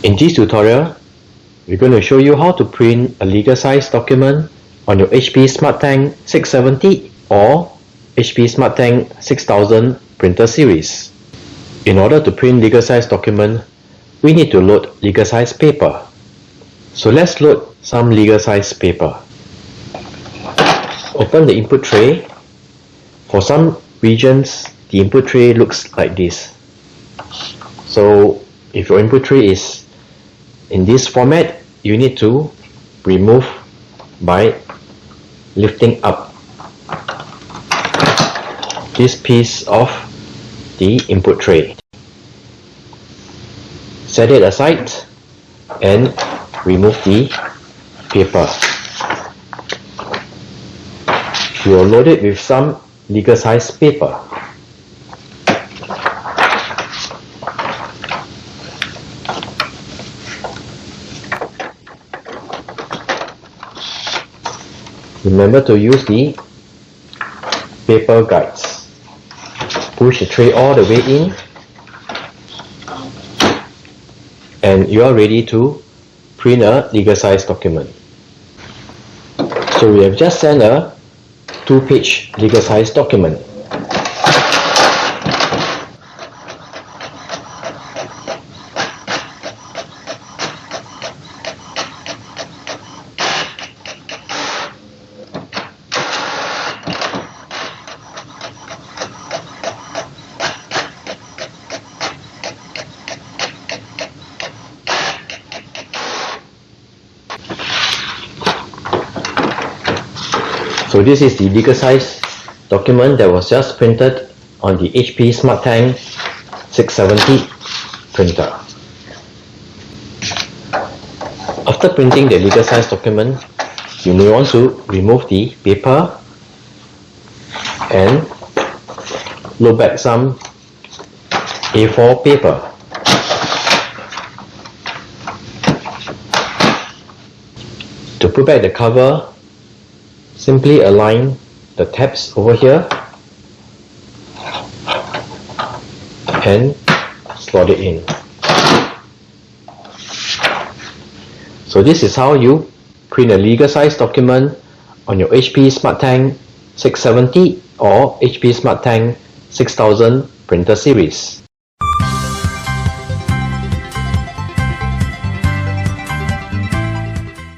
In this tutorial, we're going to show you how to print a legal size document on your HP SmartTank 670 or HP SmartTank 6000 printer series. In order to print legal size document, we need to load legal size paper. So let's load some legal size paper. Open the input tray. For some regions, the input tray looks like this. So if your input tray is in this format, you need to remove by lifting up this piece of the input tray. Set it aside and remove the paper. You will load it with some legal size paper. Remember to use the paper guides. Push the tray all the way in and you are ready to print a legal size document. So we have just sent a 2-page legal size document. So this is the legal size document that was just printed on the HP SmartTank 670 printer. After printing the legal size document, you may want to remove the paper and load back some A4 paper. To put back the cover, simply align the tabs over here and slot it in. So this is how you print a legal size document on your HP SmartTank 670 or HP SmartTank 6000 printer series.